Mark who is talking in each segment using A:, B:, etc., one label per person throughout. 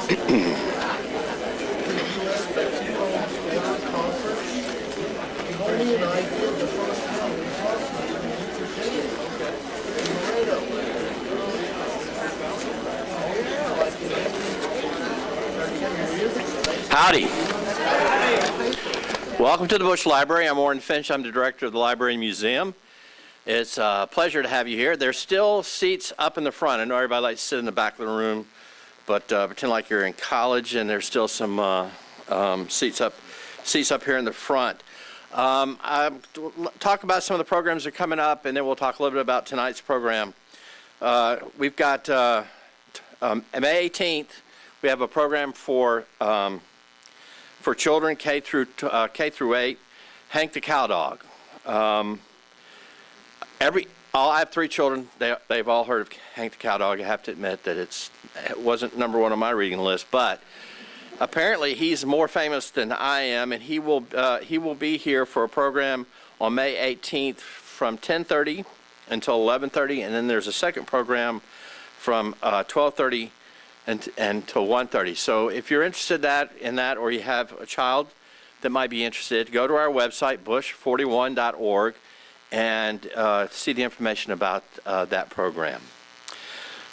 A: Howdy. Welcome to the Bush Library. I'm Warren Finch. I'm the director of the Library and Museum. It's a pleasure to have you here. There's still seats up in the front. I know everybody likes to sit in the back of the room, but pretend like you're in college, and there's still some seats up here in the front. I'll talk about some of the programs that are coming up, and then we'll talk a little bit about tonight's program. We've got May 18th. We have a program for children K through 8. Hank the Cowdog. I have 3 children. They've all heard of Hank the Cowdog. I have to admit that it wasn't number 1 on my reading list, but apparently he's more famous than I am, and he will be here for a program on May 18th from 10:30 until 11:30, and then there's a second program from 12:30 until 1:30. So if you're interested in that, or you have a child that might be interested, go to our website, bush41.org, and see the information about that program.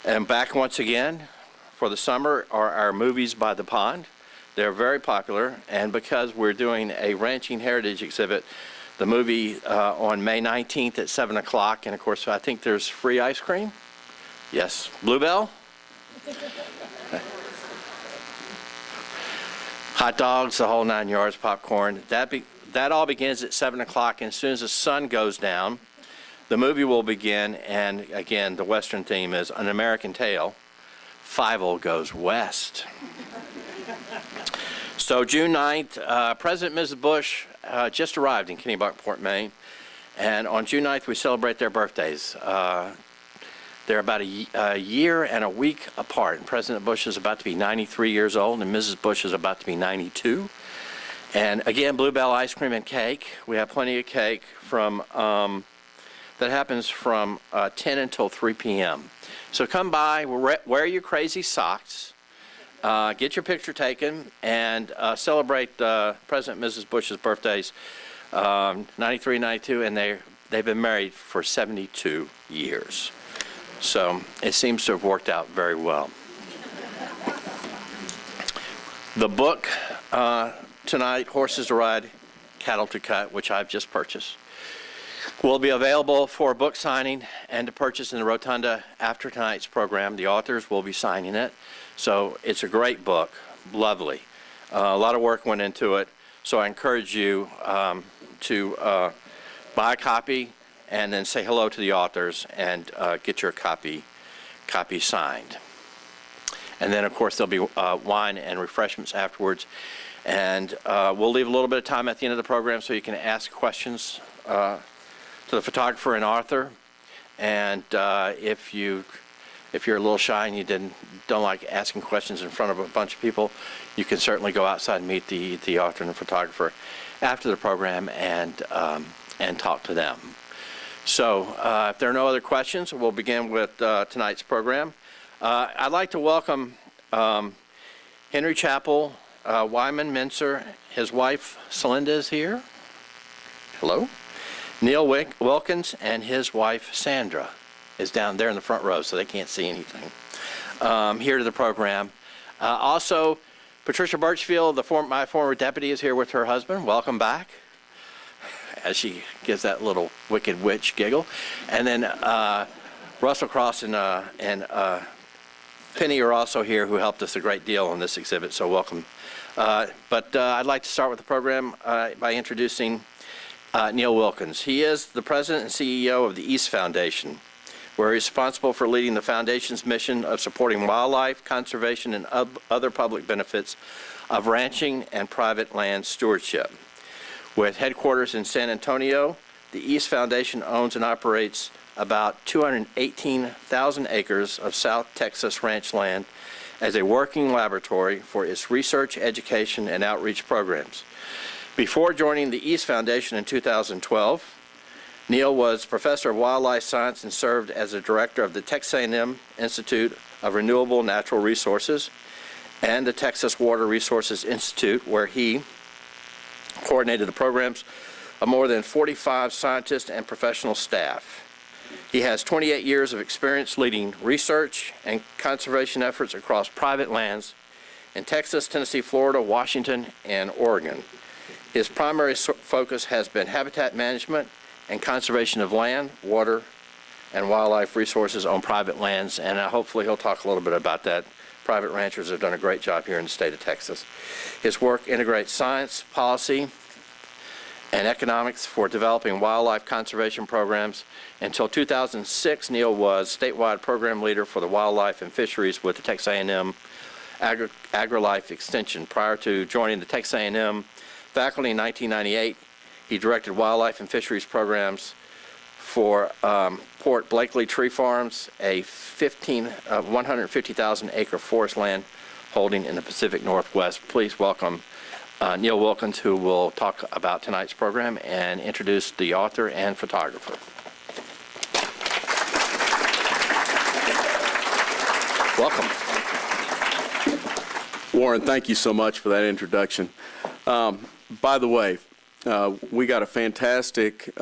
A: And back once again for the summer are our movies by the pond. They're very popular, and because we're doing a ranching heritage exhibit, the movie on May 19th at 7 o'clock, and of course I think there's free ice cream. Yes, Bluebell. Hot dogs, the whole 9 yards, popcorn. That all begins at 7 o'clock, and as soon as the sun goes down, the movie will begin, and again, the Western theme is An American Tale. Fievel Goes West. So June 9th, President and Mrs. Bush just arrived in Kennebunkport, Maine, and on June 9th we celebrate their birthdays. They're about a year and a week apart, and President Bush is about to be 93 years old, and Mrs. Bush is about to be 92. And again, Bluebell ice cream and cake. We have plenty of cake that happens from 10 until 3 p.m. So come by, wear your crazy socks, get your picture taken, and celebrate President and Mrs. Bush's birthdays, 93, 92, and they've been married for 72 years. So it seems to have worked out very well. The book tonight, Horses to Ride, Cattle to Cut, which I've just purchased, will be available for book signing and to purchase in the Rotunda after tonight's program. The authors will be signing it. So it's a great book, lovely. A lot of work went into it. So I encourage you to buy a copy and then say hello to the authors and get your copy signed. And then, of course, there'll be wine and refreshments afterwards. And we'll leave a little bit of time at the end of the program so you can ask questions to the photographer and author. And if you're a little shy and you don't like asking questions in front of a bunch of people, you can certainly go outside and meet the author and the photographer after the program and talk to them. So if there are no other questions, we'll begin with tonight's program. I'd like to welcome Henry Chappell, Wyman Mincer, his wife Celinda is here. Hello. Neil Wilkins and his wife Sandra is down there in the front row, so they can't see anything. Here to the program. Also, Patricia Birchfield, my former deputy, is here with her husband. Welcome back. As she gives that little wicked witch giggle. And then Russell Cross and Penny are also here, who helped us a great deal on this exhibit, so welcome. But I'd like to start with the program by introducing Neil Wilkins. He is the president and CEO of the East Foundation, where he's responsible for leading the foundation's mission of supporting wildlife, conservation, and other public benefits of ranching and private land stewardship. With headquarters in San Antonio, the East Foundation owns and operates about 218,000 acres of South Texas ranch land as a working laboratory for its research, education, and outreach programs. Before joining the East Foundation in 2012, Neil was professor of wildlife science and served as a director of the Texas A&M Institute of Renewable Natural Resources and the Texas Water Resources Institute, where he coordinated the programs of more than 45 scientists and professional staff. He has 28 years of experience leading research and conservation efforts across private lands in Texas, Tennessee, Florida, Washington, and Oregon. His primary focus has been habitat management and conservation of land, water, and wildlife resources on private lands, and hopefully he'll talk a little bit about that. Private ranchers have done a great job here in the state of Texas. His work integrates science, policy, and economics for developing wildlife conservation programs. Until 2006, Neil was statewide program leader for the wildlife and fisheries with the Texas A&M AgriLife Extension. Prior to joining the Texas A&M faculty in 1998, he directed wildlife and fisheries programs for Port Blakely Tree Farms, a 150,000 acre forest land holding in the Pacific Northwest. Please welcome Neil Wilkins, who will talk about tonight's program and introduce the author and photographer. Welcome.
B: Warren, thank you so much for that introduction. By the way, we got a fantastic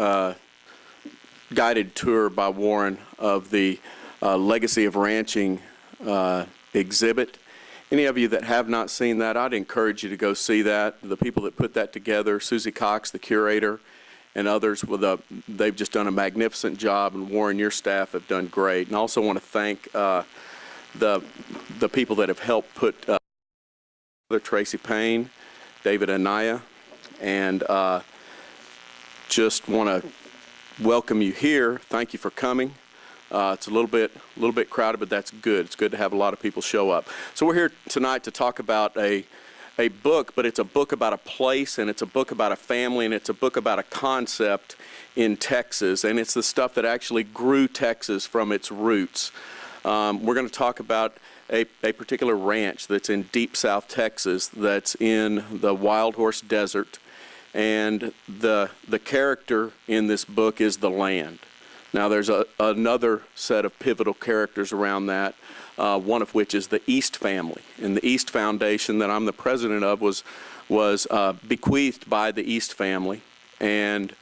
B: guided tour by Warren of the Legacy of Ranching exhibit. Any of you that have not seen that, I'd encourage you to go see that. The people that put that together, Susie Cox, the curator, and others, they've just done a magnificent job, and Warren, your staff have done great. And I also want to thank the people that have helped put Tracy Payne, David Anaya, and just want to welcome you here. Thank you for coming. It's a little bit crowded, but that's good. It's good to have a lot of people show up. So we're here tonight to talk about a book, but it's a book about a place, and it's a book about a family, and it's a book about a concept in Texas, and it's the stuff that actually grew Texas from its roots. We're going to talk about a particular ranch that's in deep South Texas, that's in the Wild Horse Desert, and the character in this book is the land. Now there's another set of pivotal characters around that, one of which is the East family. And the East Foundation that I'm the president of was bequeathed by the East family, and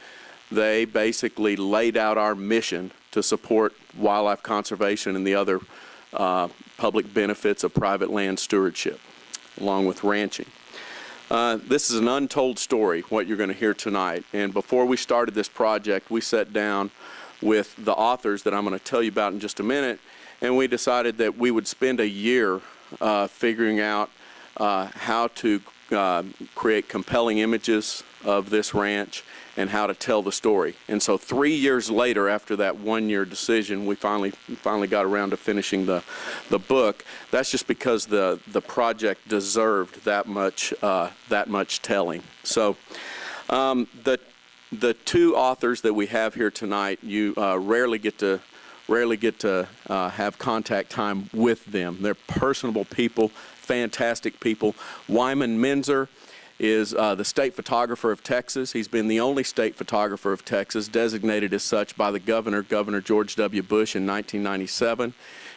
B: they basically laid out our mission to support wildlife conservation and the other public benefits of private land stewardship, along with ranching. This is an untold story, what you're going to hear tonight. And before we started this project, we sat down with the authors that I'm going to tell you about in just a minute, and we decided that we would spend a year figuring out how to create compelling images of this ranch and how to tell the story. And so 3 years later, after that one-year decision, we finally got around to finishing the book. That's just because the project deserved that much telling. So the two authors that we have here tonight, you rarely get to have contact time with them. They're personable people, fantastic people. Wyman Menzer is the state photographer of Texas. He's been the only state photographer of Texas, designated as such by the Governor George W. Bush in 1997.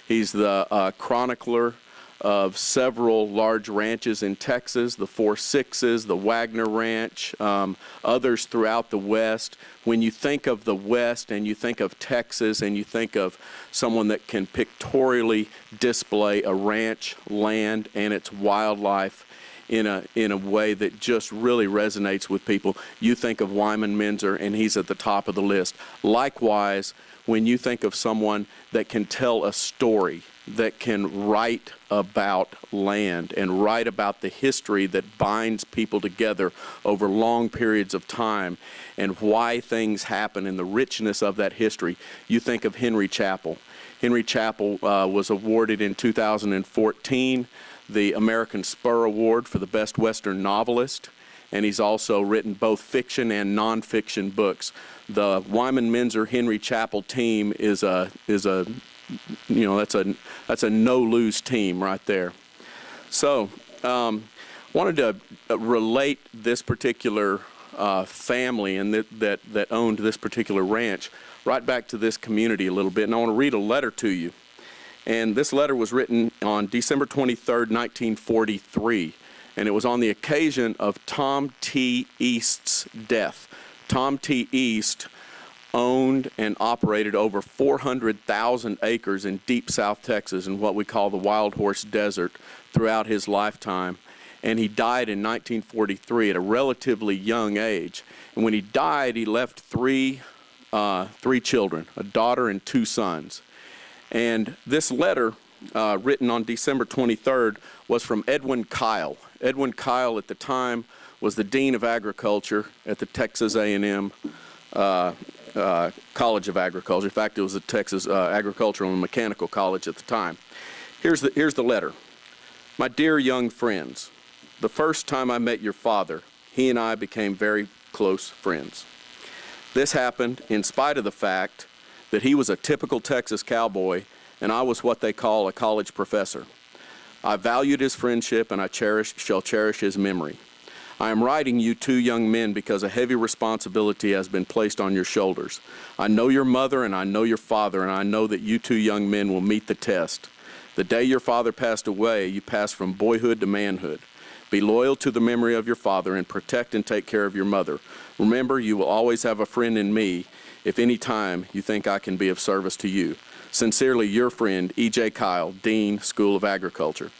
B: He's the chronicler of several large ranches in Texas, the 4 Sixes, the Wagner Ranch, others throughout the West. When you think of the West and you think of Texas and you think of someone that can pictorially display a ranch, land, and its wildlife in a way that just really resonates with people, you think of Wyman Menzer, and he's at the top of the list. Likewise, when you think of someone that can tell a story, that can write about land and write about the history that binds people together over long periods of time and why things happen and the richness of that history, you think of Henry Chappell. Henry Chappell was awarded in 2014 the American Spur Award for the Best Western Novelist, and he's also written both fiction and nonfiction books. The Wyman Menzer Henry Chappell team is a you know, that's a no-lose team right there. So wanted to relate this particular family and that owned this particular ranch right back to this community a little bit, and I want to read a letter to you. And this letter was written on December 23rd, 1943, and it was on the occasion of Tom T. East's death. Tom T. East owned and operated over 400,000 acres in deep South Texas in what we call the Wild Horse Desert throughout his lifetime. And he died in 1943 at a relatively young age. And when he died, he left three children, a daughter and two sons. And this letter, written on December 23rd, was from Edwin Kyle. Edwin Kyle, at the time, was the Dean of Agriculture at the Texas A&M College of Agriculture. In fact, it was the Texas Agricultural and Mechanical College at the time. Here's the letter. My dear young friends, the first time I met your father, he and I became very close friends. This happened in spite of the fact that he was a typical Texas cowboy and I was what they call a college professor. I valued his friendship and I shall cherish his memory. I am writing you two young men because a heavy responsibility has been placed on your shoulders. I know your mother and I know your father, and I know that you two young men will meet the test. The day your father passed away, you passed from boyhood to manhood. Be loyal to the memory of your father and protect and take care of your mother. Remember, you will always have a friend in me if any time you think I can be of service to you. Sincerely, your friend, E.J. Kyle, Dean, School of Agriculture.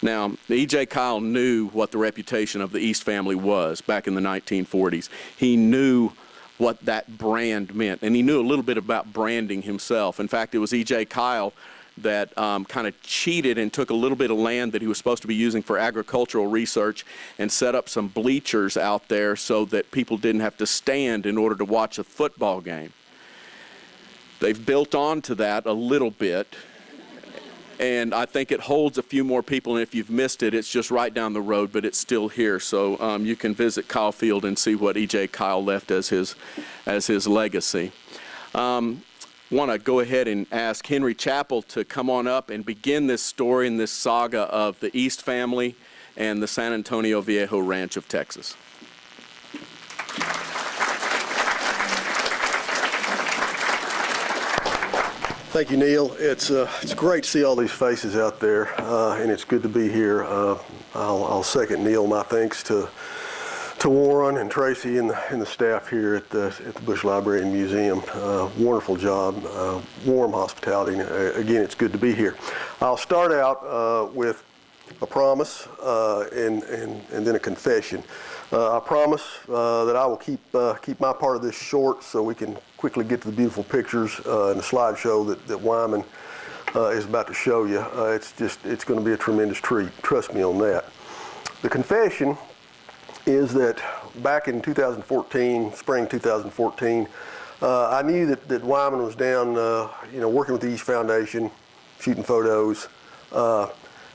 B: Now, E.J. Kyle knew what the reputation of the East family was back in the 1940s. He knew what that brand meant, and he knew a little bit about branding himself. In fact, it was E.J. Kyle that kind of cheated and took a little bit of land that he was supposed to be using for agricultural research and set up some bleachers out there so that people didn't have to stand in order to watch a football game. They've built on to that a little bit, and I think it holds a few more people, and if you've missed it, it's just right down the road, but it's still here. So you can visit Kyle Field and see what E.J. Kyle left as his legacy. Want to go ahead and ask Henry Chappell to come on up and begin this story and this saga of the East family and the San Antonio Viejo Ranch of Texas.
C: Thank you, Neil. It's great to see all these faces out there, and it's good to be here. I'll second Neil, my thanks to Warren and Tracy and the staff here at the Bush Library and Museum. Wonderful job, warm hospitality. Again, it's good to be here. I'll start out with a promise and then a confession. I promise that I will keep my part of this short so we can quickly get to the beautiful pictures and the slideshow that Wyman is about to show you. It's going to be a tremendous treat. Trust me on that. The confession is that back in 2014, spring 2014, I knew that Wyman was down, working with the East Foundation, shooting photos.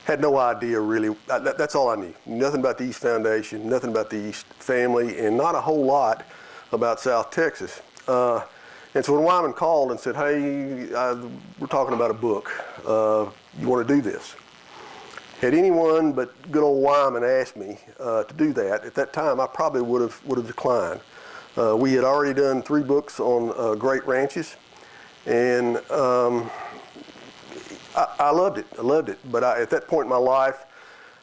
C: Had no idea really. That's all I knew. Nothing about the East Foundation, nothing about the East family, and not a whole lot about South Texas. And so when Wyman called and said, "Hey, we're talking about a book. You want to do this?" Had anyone but good old Wyman asked me to do that, at that time I probably would have declined. We had already done 3 books on great ranches, and I loved it. I loved it. But at that point in my life,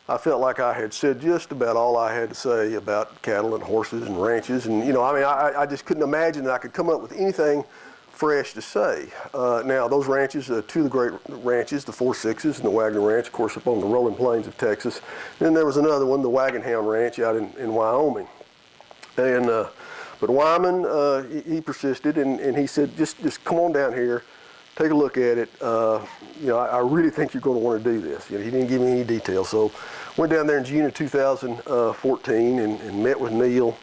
C: I felt like I had said just about all I had to say about cattle and horses and ranches. And, I just couldn't imagine that I could come up with anything fresh to say. Now, those ranches, 2 of the great ranches, the 4-6s and the Wagner Ranch, of course, up on the rolling plains of Texas. And then there was another one, the Wagon Hound Ranch out in Wyoming. And but Wyman, he persisted, and he said, just come on down here. Take a look at it. I really think you're going to want to do this. He didn't give me any details. So went down there in June of 2014 and met with Neil.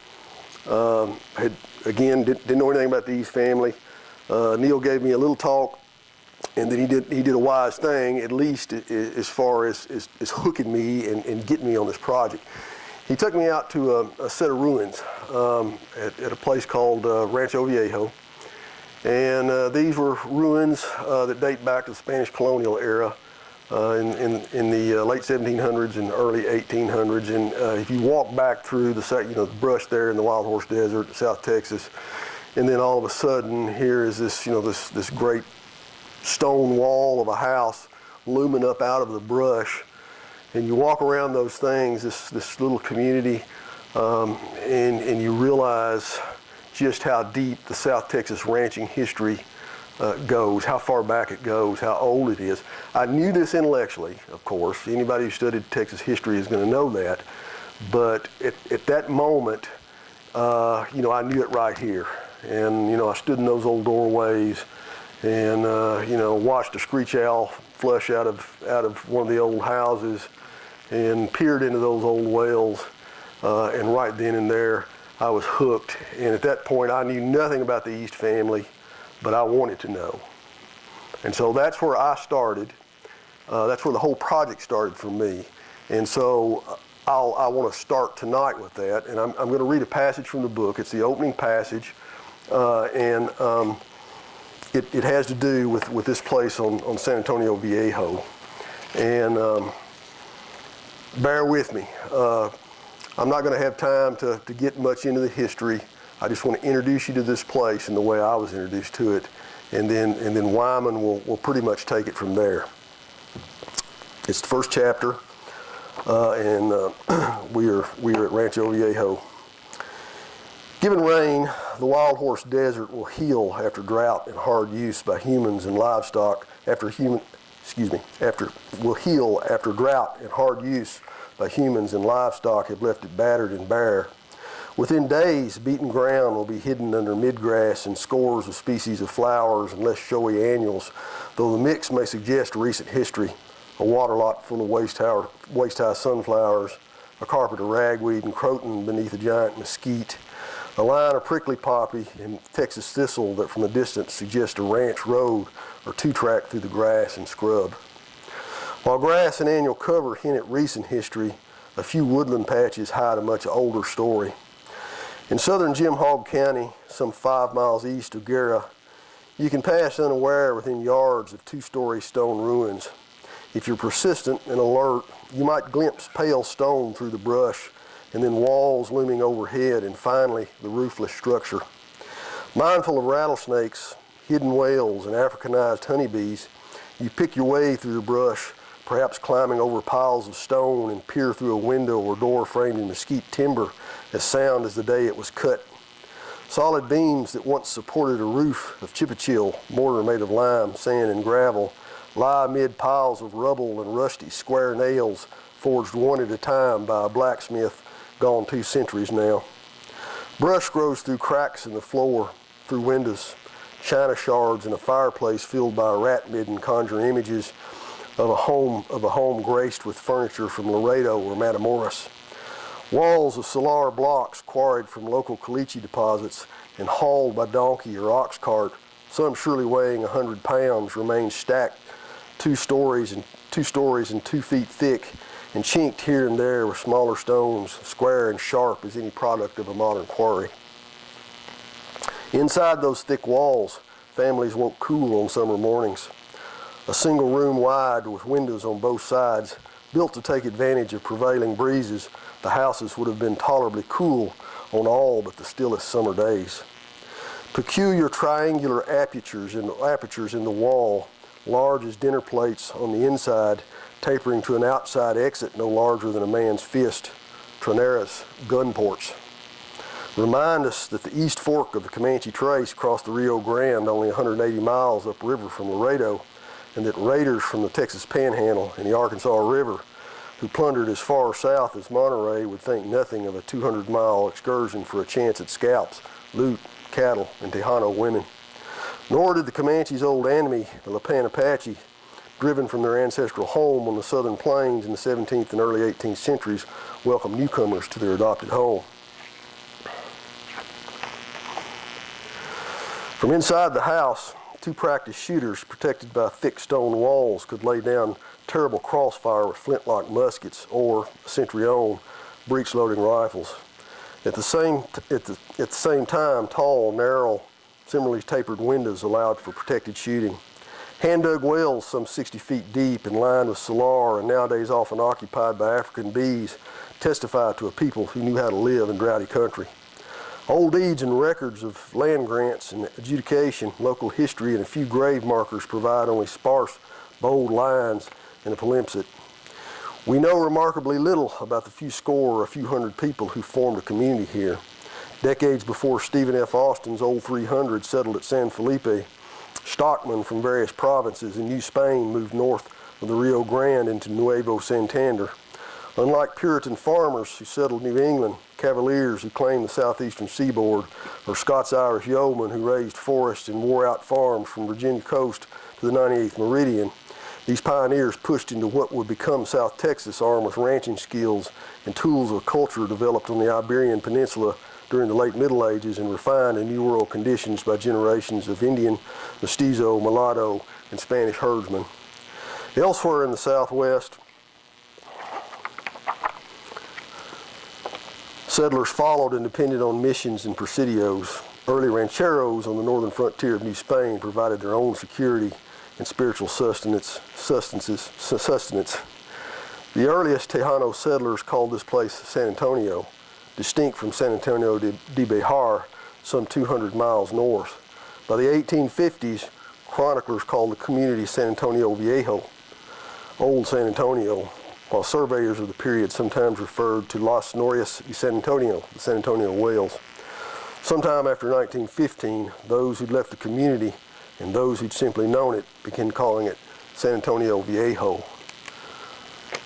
C: Didn't know anything about the East family. Neil gave me a little talk, and then he did a wise thing, at least as far as hooking me and getting me on this project. He took me out to a set of ruins at a place called Rancho Viejo. And these were ruins that date back to the Spanish colonial era in the late 1700s and early 1800s. And if you walk back through the brush there in the Wild Horse Desert, South Texas, and then all of a sudden here is this great stone wall of a house looming up out of the brush. And you walk around those things, this little community, and you realize just how deep the South Texas ranching history goes, how far back it goes, how old it is. I knew this intellectually, of course. Anybody who studied Texas history is going to know that. But at that moment, I knew it right here. And, I stood in those old doorways and, watched a screech owl flush out of one of the old houses and peered into those old wells. And right then and there, I was hooked. And at that point, I knew nothing about the East family, but I wanted to know. And so that's where I started. That's where the whole project started for me. And so I want to start tonight with that. And I'm going to read a passage from the book. It's the opening passage. And it has to do with this place on San Antonio Viejo. And bear with me. I'm not going to have time to get much into the history. I just want to introduce you to this place and the way I was introduced to it, and then Wyman will pretty much take it from there. It's the first chapter, and we are at Rancho Viejo. Given rain, the Wild Horse Desert will heal after drought and hard use by humans and livestock. Will heal after drought and hard use by humans and livestock have left it battered and bare. Within days, beaten ground will be hidden under midgrass and scores of species of flowers and less showy annuals, though the mix may suggest recent history. A water lot full of waist-high sunflowers, a carpet of ragweed and croton beneath a giant mesquite, a line of prickly poppy and Texas thistle that from a distance suggests a ranch road or two-track through the grass and scrub. While grass and annual cover hint at recent history, a few woodland patches hide a much older story. In southern Jim Hogg County, some 5 miles east of Guerra, you can pass unaware within yards of two-story stone ruins. If you're persistent and alert, you might glimpse pale stone through the brush, and then walls looming overhead, and finally the roofless structure. Mindful of rattlesnakes, hidden whales, and Africanized honeybees, you pick your way through the brush, perhaps climbing over piles of stone and peer through a window or door framed in mesquite timber as sound as the day it was cut. Solid beams that once supported a roof of chippechill, mortar made of lime, sand, and gravel, lie amid piles of rubble and rusty square nails forged one at a time by a blacksmith gone 2 centuries now. Brush grows through cracks in the floor, through windows, china shards in a fireplace filled by a rat midden conjure images of a home graced with furniture from Laredo or Matamoros. Walls of salar blocks quarried from local caliche deposits and hauled by donkey or ox cart, some surely weighing 100 pounds, remain stacked 2 stories and 2 feet thick and chinked here and there with smaller stones, square and sharp as any product of a modern quarry. Inside those thick walls, families won't cool on summer mornings. A single room wide with windows on both sides, built to take advantage of prevailing breezes, the houses would have been tolerably cool on all but the stillest summer days. Peculiar triangular apertures in the wall, large as dinner plates on the inside, tapering to an outside exit no larger than a man's fist, troneras, gun ports, remind us that the east fork of the Comanche Trace crossed the Rio Grande only 180 miles upriver from Laredo, and that raiders from the Texas Panhandle and the Arkansas River, who plundered as far south as Monterey, would think nothing of a 200-mile excursion for a chance at scalps, loot, cattle, and Tejano women. Nor did the Comanche's old enemy, the Lipan Apache, driven from their ancestral home on the southern plains in the 17th and early 18th centuries, welcome newcomers to their adopted home. From inside the house, 2 practiced shooters protected by thick stone walls could lay down terrible crossfire with flintlock muskets or, a century-old, breech-loading rifles. At the same time, tall, narrow, similarly tapered windows allowed for protected shooting. Hand-dug wells some 60 feet deep and lined with salar and nowadays often occupied by African bees testify to a people who knew how to live in droughty country. Old deeds and records of land grants and adjudication, local history, and a few grave markers provide only sparse bold lines, and a palimpsest. We know remarkably little about the few score or a few hundred people who formed a community here. Decades before Stephen F. Austin's Old 300 settled at San Felipe, stockmen from various provinces in New Spain moved north of the Rio Grande into Nuevo Santander. Unlike Puritan farmers who settled New England, Cavaliers who claimed the southeastern seaboard, or Scots-Irish yeomen who raised forests and wore out farms from Virginia coast to the 98th meridian, these pioneers pushed into what would become South Texas armed with ranching skills and tools of culture developed on the Iberian Peninsula during the late Middle Ages and refined in New World conditions by generations of Indian, mestizo, mulatto, and Spanish herdsmen. Elsewhere in the Southwest, settlers followed and depended on missions and presidios. Early rancheros on the northern frontier of New Spain provided their own security and spiritual sustenance. The earliest Tejano settlers called this place San Antonio, distinct from San Antonio de Bejar, some 200 miles north. By the 1850s, chroniclers called the community San Antonio Viejo, Old San Antonio, while surveyors of the period sometimes referred to Las Norias y San Antonio, the San Antonio Whales. Sometime after 1915, those who'd left the community and those who'd simply known it began calling it San Antonio Viejo.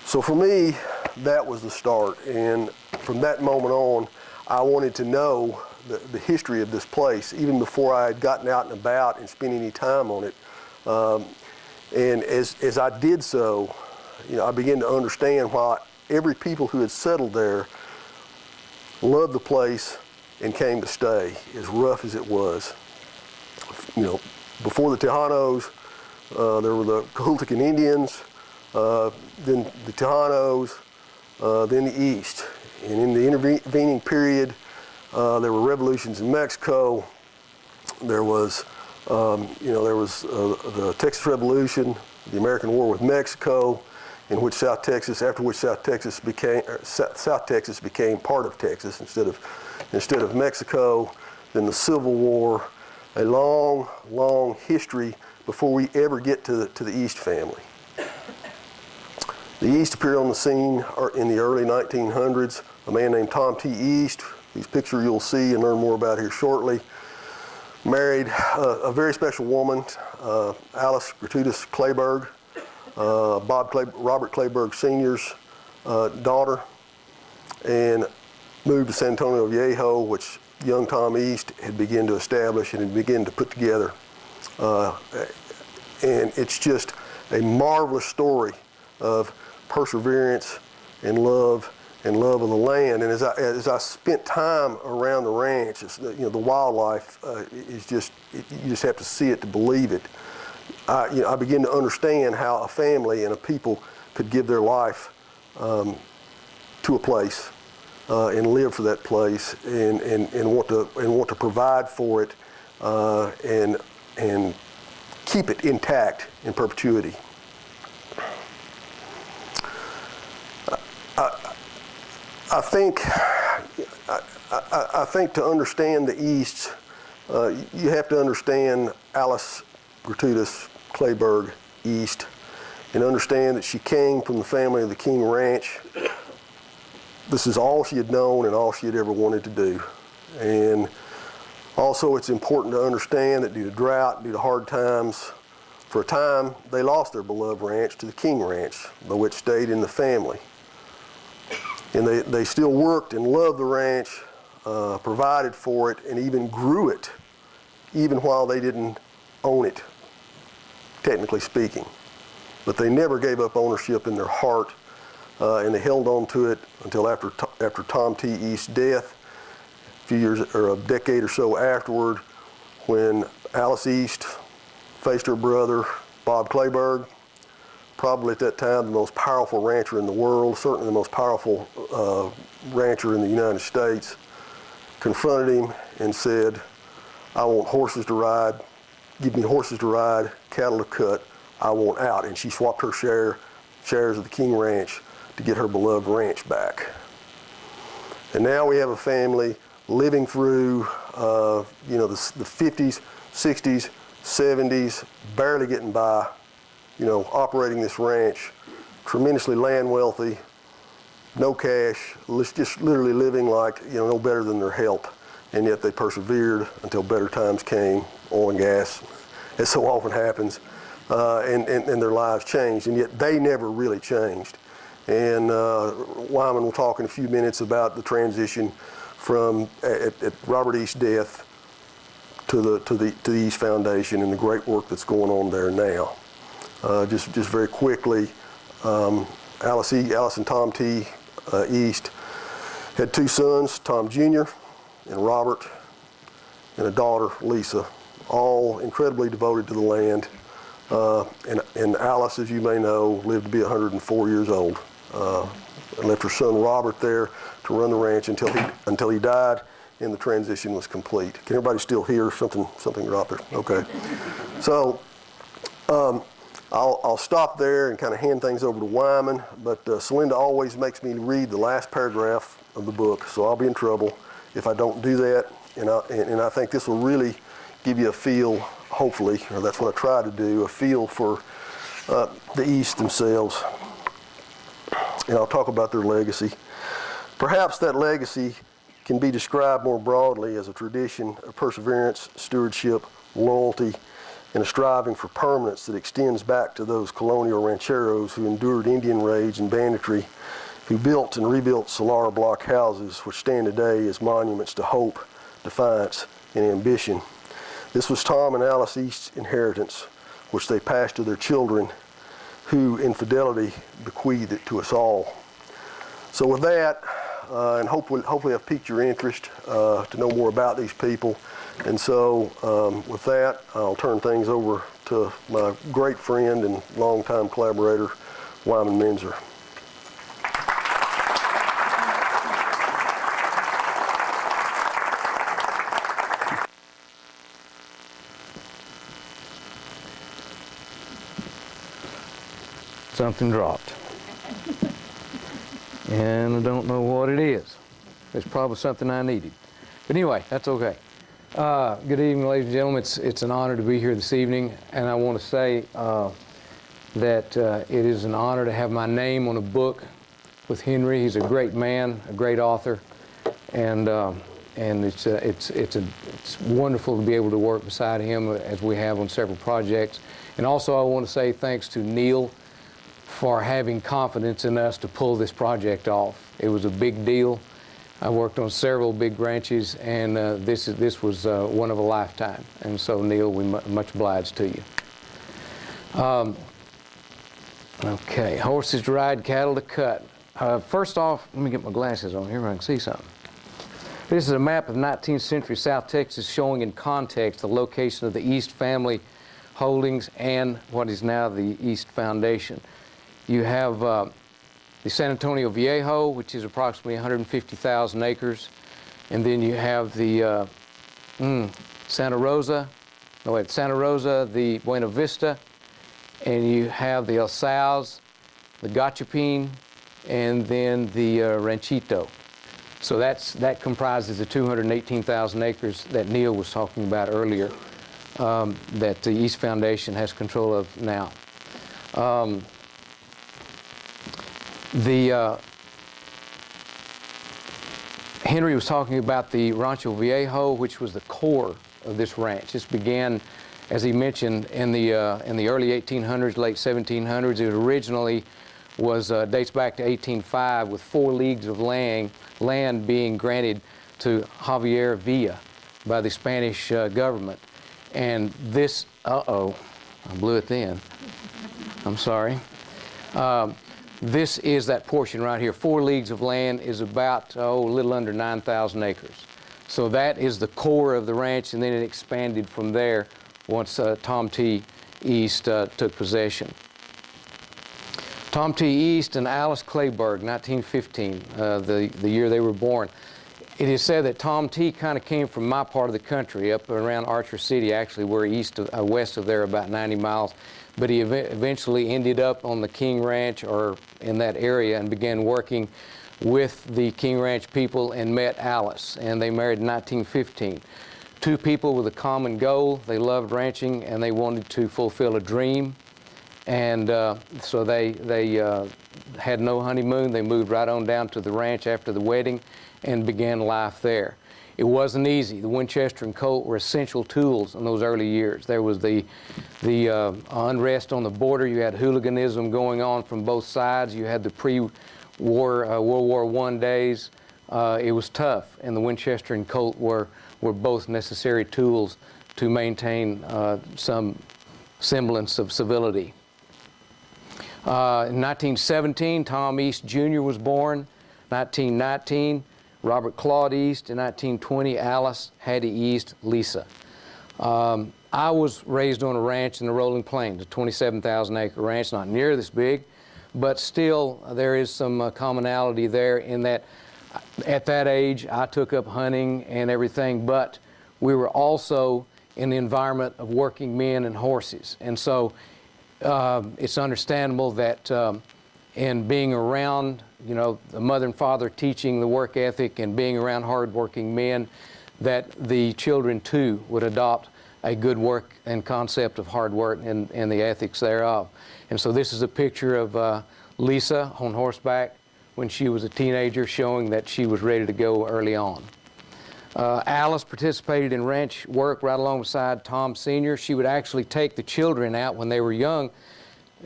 C: So for me, that was the start, and from that moment on, I wanted to know the history of this place, even before I had gotten out and about and spent any time on it. And as I did so, I began to understand why every people who had settled there loved the place and came to stay, as rough as it was. Before the Tejanos, there were the Cahultican Indians, then the Tejanos, then the East. And in the intervening period, there were revolutions in Mexico. There was, the Texas Revolution, the American War with Mexico, after which South Texas became part of Texas instead of Mexico. Then the Civil War, a long, long history before we ever get to the East family. The East appeared on the scene in the early 1900s. A man named Tom T. East, whose picture you'll see and learn more about here shortly, married a very special woman, Alice Gratuitous Clayburgh, Robert Clayburgh Sr.'s daughter, and moved to San Antonio Viejo, which young Tom East had begun to establish and had begun to put together. And it's just a marvelous story of perseverance and love of the land. And as I spent time around the ranch, the wildlife is just, you just have to see it to believe it. I began to understand how a family and a people could give their life to a place and live for that place and want to provide for it and keep it intact in perpetuity. I think to understand the East, you have to understand Alice Gratuitous Clayburgh East and understand that she came from the family of the King Ranch. This is all she had known and all she had ever wanted to do. And also it's important to understand that due to drought, due to hard times, for a time they lost their beloved ranch to the King Ranch, though it stayed in the family. And they still worked and loved the ranch, provided for it, and even grew it, even while they didn't own it, technically speaking. But they never gave up ownership in their heart, and they held on to it until after Tom T. East's death, a few years or a decade or so afterward, when Alice East faced her brother, Bob Clayburgh, probably at that time the most powerful rancher in the world, certainly the most powerful rancher in the United States, confronted him and said, "I want horses to ride, give me horses to ride, cattle to cut, I want out." And she swapped her shares of the King Ranch to get her beloved ranch back. And now we have a family living through the 50s, 60s, 70s, barely getting by, operating this ranch, tremendously land wealthy, no cash, just literally living like, no better than their help. And yet they persevered until better times came, oil and gas, as so often happens, and their lives changed. And yet they never really changed. And Wyman will talk in a few minutes about the transition from at Robert East's death to the East Foundation and the great work that's going on there now. Just very quickly, Alice and Tom T. East had two sons, Tom Jr. and Robert, and a daughter, Lisa, all incredibly devoted to the land. And Alice, as you may know, lived to be 104 years old. And left her son Robert there to run the ranch until he died, and the transition was complete. Can everybody still hear something dropped there? Okay. So I'll stop there and kind of hand things over to Wyman, but Celinda always makes me read the last paragraph of the book, so I'll be in trouble if I don't do that. And I think this will really give you a feel, hopefully, or that's what I try to do, a feel for the East themselves. And I'll talk about their legacy. Perhaps that legacy can be described more broadly as a tradition of perseverance, stewardship, loyalty, and a striving for permanence that extends back to those colonial rancheros who endured Indian raids and banditry, who built and rebuilt Solara block houses which stand today as monuments to hope, defiance, and ambition. This was Tom and Alice East's inheritance, which they passed to their children, who in fidelity bequeathed it to us all. So with that, and hopefully I've piqued your interest to know more about these people. And so with that, I'll turn things over to my great friend and longtime collaborator, Wyman Menzer.
D: Something dropped. And I don't know what it is. It's probably something I needed. But anyway, that's okay. Good evening, ladies and gentlemen. It's an honor to be here this evening, and I want to say that it is an honor to have my name on a book with Henry. He's a great man, a great author, and it's wonderful to be able to work beside him as we have on several projects. And also, I want to say thanks to Neil for having confidence in us to pull this project off. It was a big deal. I worked on several big ranches, and this was one of a lifetime. And so, Neil, we're much obliged to you. Okay, horses to ride, cattle to cut. First off, let me get my glasses on here so I can see something. This is a map of 19th century South Texas showing in context the location of the East family holdings and what is now the East Foundation. You have the San Antonio Viejo, which is approximately 150,000 acres. And then you have the Santa Rosa, the Buena Vista, and you have the El Sauz, the Gachapin, and then the Ranchito. So that comprises the 218,000 acres that Neil was talking about earlier, that the East Foundation has control of now. Henry was talking about the Rancho Viejo, which was the core of this ranch. This began, as he mentioned, in the early 1800s, late 1700s. It originally dates back to 1805, with 4 leagues of land being granted to Javier Villa by the Spanish government. And this, I blew it then. I'm sorry. This is that portion right here. 4 leagues of land is about, a little under 9,000 acres. So that is the core of the ranch, and then it expanded from there once Tom T. East took possession. Tom T. East and Alice Clayburgh, 1915, the year they were born. It is said that Tom T. kind of came from my part of the country, up around Archer City, actually. We're west of there about 90 miles. But he eventually ended up on the King Ranch or in that area and began working with the King Ranch people and met Alice. And they married in 1915. 2 people with a common goal. They loved ranching and they wanted to fulfill a dream. And so they had no honeymoon. They moved right on down to the ranch after the wedding and began life there. It wasn't easy. The Winchester and Colt were essential tools in those early years. There was the unrest on the border. You had hooliganism going on from both sides. You had the pre-war World War I days. It was tough, and the Winchester and Colt were both necessary tools to maintain some semblance of civility. In 1917, Tom East Jr. was born. 1919, Robert Claude East. In 1920, Alice Hattie East Lisa. I was raised on a ranch in the Rolling Plains, a 27,000-acre ranch, not near this big, but still there is some commonality there in that at that age I took up hunting and everything, but we were also in the environment of working men and horses. And so it's understandable that in being around, you know, the mother and father teaching the work ethic and being around hard-working men, that the children too would adopt a good work and concept of hard work and the ethics thereof. And so this is a picture of Lisa on horseback when she was a teenager, showing that she was ready to go early on. Alice participated in ranch work right alongside Tom Sr. She would actually take the children out when they were young,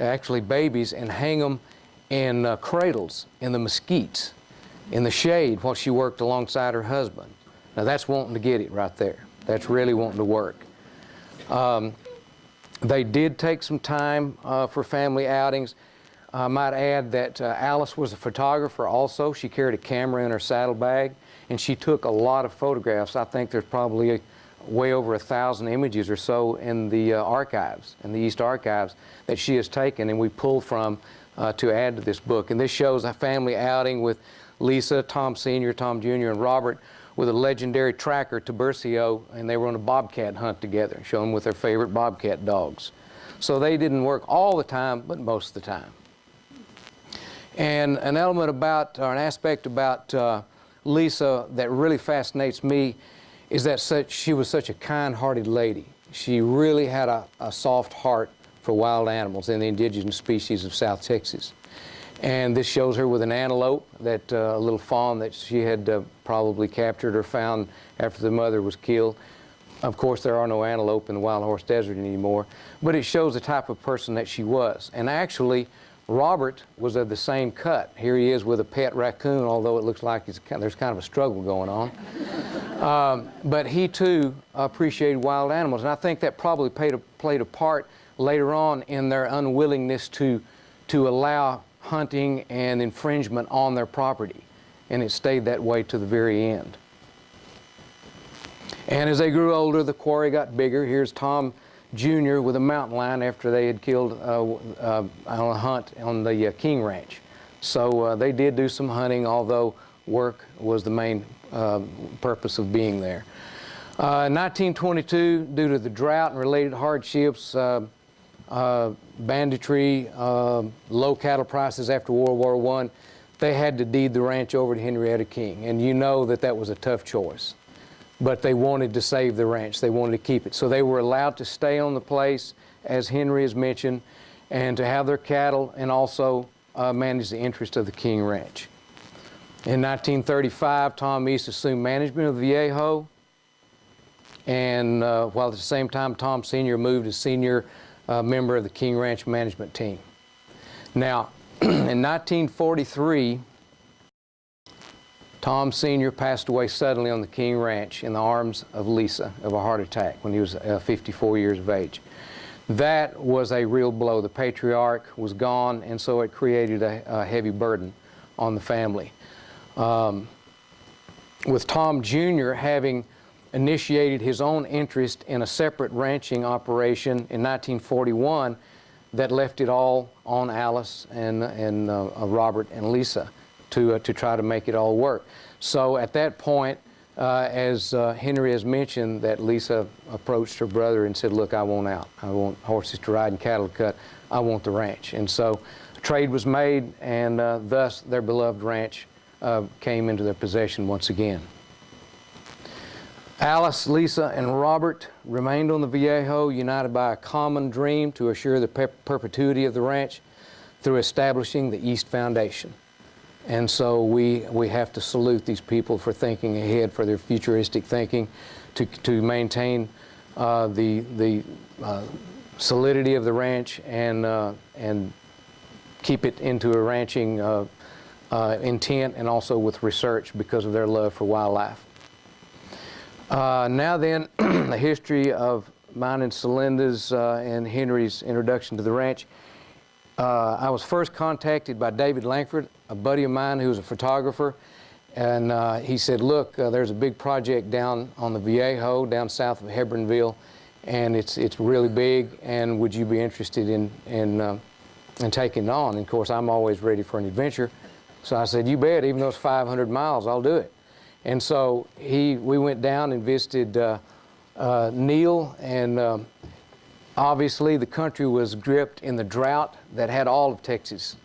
D: actually babies, and hang them in cradles in the mesquites, in the shade, while she worked alongside her husband. Now that's wanting to get it right there. That's really wanting to work. They did take some time for family outings. I might add that Alice was a photographer also. She carried a camera in her saddlebag, and she took a lot of photographs. I think there's probably way over 1,000 images or so in the archives, in the East Archives, that she has taken and we pulled from to add to this book. And this shows a family outing with Lisa, Tom Sr., Tom Jr., and Robert with a legendary tracker, Tiburcio, and they were on a bobcat hunt together, showing with their favorite bobcat dogs. So they didn't work all the time, but most of the time. And an element about, or an aspect about Lisa that really fascinates me is that she was such a kind-hearted lady. She really had a soft heart for wild animals and the indigenous species of South Texas. And this shows her with an antelope, that a little fawn that she had probably captured or found after the mother was killed. Of course, there are no antelope in the Wild Horse Desert anymore, but it shows the type of person that she was. And actually, Robert was of the same cut. Here he is with a pet raccoon, although it looks like there's kind of a struggle going on. But he too appreciated wild animals, and I think that probably played a part later on in their unwillingness to allow hunting and infringement on their property, and it stayed that way to the very end. And as they grew older, the quarry got bigger. Here's Tom Jr. with a mountain lion after they had killed on a hunt on the King Ranch. So they did do some hunting, although work was the main purpose of being there. In 1922, due to the drought and related hardships, banditry, low cattle prices after World War I, they had to deed the ranch over to Henrietta King. And you know that that was a tough choice. But they wanted to save the ranch. They wanted to keep it. So they were allowed to stay on the place, as Henry has mentioned, and to have their cattle and also manage the interest of the King Ranch. In 1935, Tom East assumed management of the Viejo, and while at the same time, Tom Sr. moved as senior member of the King Ranch management team. Now, in 1943, Tom Sr. passed away suddenly on the King Ranch in the arms of Lisa of a heart attack when he was 54 years of age. That was a real blow. The patriarch was gone, and so it created a heavy burden on the family. With Tom Jr. having initiated his own interest in a separate ranching operation in 1941 that left it all on Alice and Robert and Lisa to try to make it all work. So at that point, as Henry has mentioned, that Lisa approached her brother and said, look, I want out. I want horses to ride and cattle to cut. I want the ranch. And so a trade was made, and thus their beloved ranch came into their possession once again. Alice, Lisa, and Robert remained on the Viejo, united by a common dream to assure the perpetuity of the ranch through establishing the East Foundation. And so we have to salute these people for thinking ahead, for their futuristic thinking, to maintain the solidity of the ranch and keep it into a ranching intent, and also with research because of their love for wildlife. Now then, the history of mine and Celinda's and Henry's introduction to the ranch. I was first contacted by David Langford, a buddy of mine who was a photographer, and he said, look, there's a big project down on the Viejo, down south of Hebronville, and it's really big, and would you be interested in taking it on? And of course, I'm always ready for an adventure. So I said, you bet, even though it's 500 miles, I'll do it. And so we went down and visited Neil, and obviously the country was gripped in the drought that had all of Texas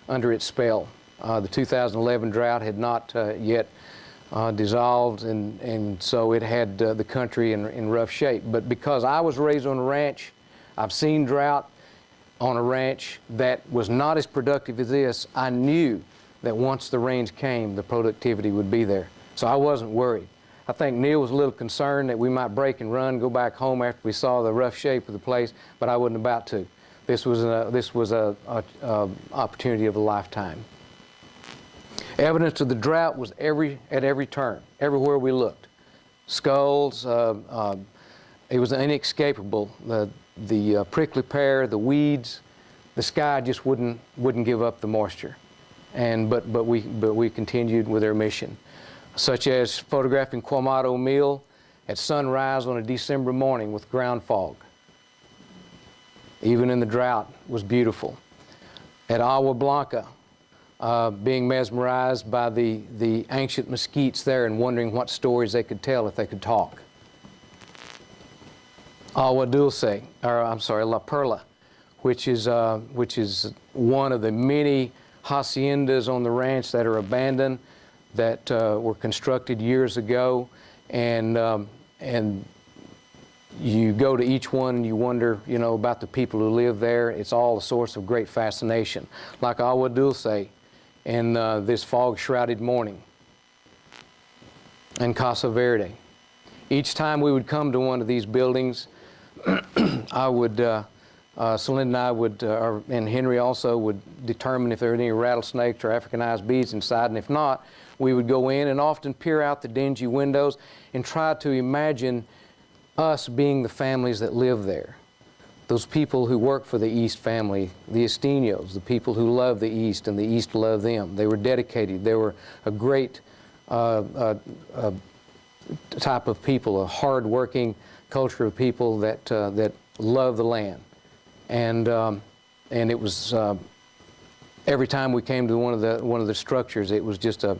D: under its spell. The 2011 drought had not yet dissolved, and so it had the country in rough shape. But because I was raised on a ranch, I've seen drought on a ranch that was not as productive as this. I knew that once the rains came, the productivity would be there. So I wasn't worried. I think Neil was a little concerned that we might break and run, go back home after we saw the rough shape of the place, but I wasn't about to. This was a opportunity of a lifetime. Evidence of the drought was at every turn, everywhere we looked. Skulls, it was inescapable. The prickly pear, the weeds, the sky just wouldn't give up the moisture. But we continued with our mission, such as photographing Quamato Mill at sunrise on a December morning with ground fog. Even in the drought, was beautiful. At Agua Blanca, being mesmerized by the ancient mesquites there and wondering what stories they could tell if they could talk. Agua Dulce, La Perla, which is one of the many haciendas on the ranch that are abandoned, that were constructed years ago, and you go to each one and you wonder, about the people who live there. It's all a source of great fascination, like Agua Dulce in this fog-shrouded morning, and Casa Verde. Each time we would come to one of these buildings, Celinda and I would, and Henry also, would determine if there were any rattlesnakes or Africanized bees inside, and if not, we would go in and often peer out the dingy windows and try to imagine us being the families that live there. Those people who work for the East family, the Esteños, the people who love the East and the East loved them. They were dedicated. They were a great type of people, a hard-working culture of people that love the land. And it was every time we came to one of the structures, it was just a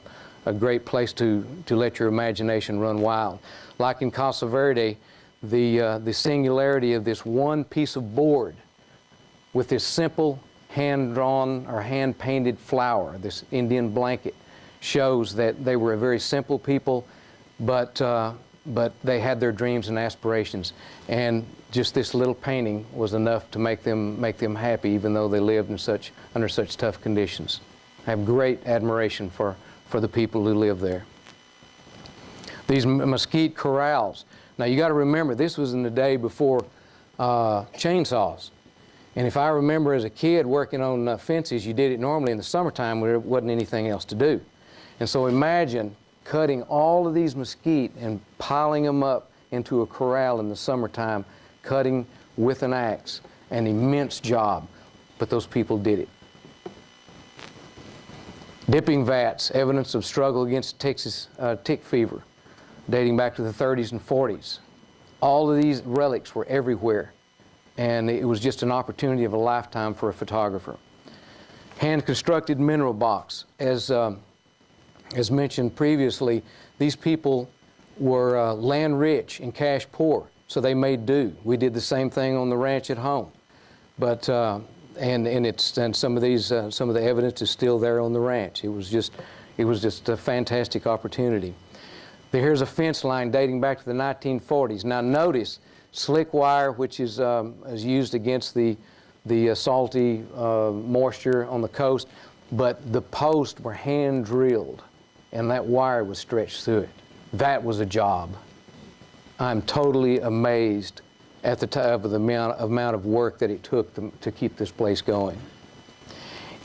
D: great place to let your imagination run wild. Like in Casa Verde, the singularity of this one piece of board with this simple hand-drawn or hand-painted flower, this Indian blanket, shows that they were a very simple people, but they had their dreams and aspirations. And just this little painting was enough to make them happy, even though they lived under such tough conditions. I have great admiration for the people who live there. These mesquite corrals. Now you got to remember, this was in the day before chainsaws. And if I remember as a kid working on fences, you did it normally in the summertime when there wasn't anything else to do. And so imagine cutting all of these mesquite and piling them up into a corral in the summertime, cutting with an axe. An immense job, but those people did it. Dipping vats, evidence of struggle against Texas tick fever, dating back to the 30s and 40s. All of these relics were everywhere, and it was just an opportunity of a lifetime for a photographer. Hand-constructed mineral box. As mentioned previously, these people were land rich and cash poor, so they made do. We did the same thing on the ranch at home, but and some of the evidence is still there on the ranch. It was just a fantastic opportunity. Here's a fence line dating back to the 1940s. Now notice, slick wire, which is used against the salty moisture on the coast, but the posts were hand drilled, and that wire was stretched through it. That was a job. I'm totally amazed at the amount of work that it took to keep this place going.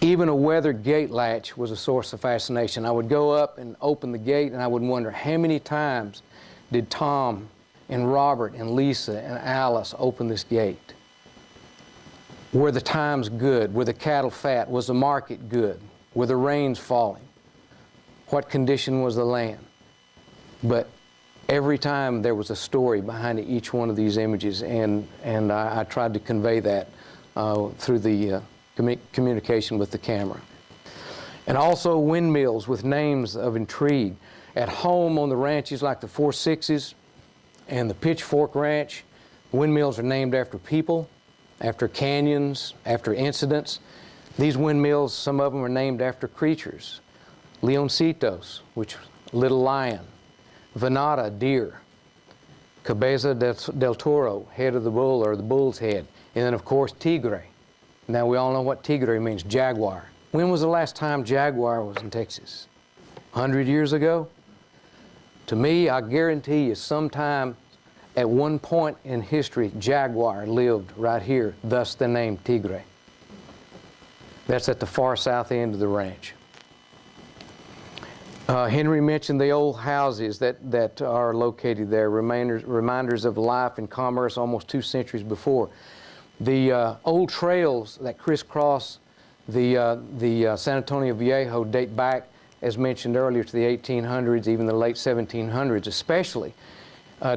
D: Even a weathered gate latch was a source of fascination. I would go up and open the gate, and I would wonder how many times did Tom and Robert and Lisa and Alice open this gate? Were the times good? Were the cattle fat? Was the market good? Were the rains falling? What condition was the land? But every time there was a story behind each one of these images, and I tried to convey that through the communication with the camera. And also windmills with names of intrigue. At home on the ranches like the 4-6s and the Pitchfork Ranch, windmills are named after people, after canyons, after incidents. These windmills, some of them are named after creatures. Leoncitos, which little lion. Venata, deer. Cabeza del Toro, head of the bull, or the bull's head. And then, of course, tigre. Now, we all know what tigre means, jaguar. When was the last time jaguar was in Texas? 100 years ago? To me, I guarantee you, sometime at one point in history, jaguar lived right here, thus the name tigre. That's at the far south end of the ranch. Henry mentioned the old houses that are located there, reminders of life and commerce almost 2 centuries before. The old trails that crisscross the San Antonio Viejo date back, as mentioned earlier, to the 1800s, even the late 1700s, especially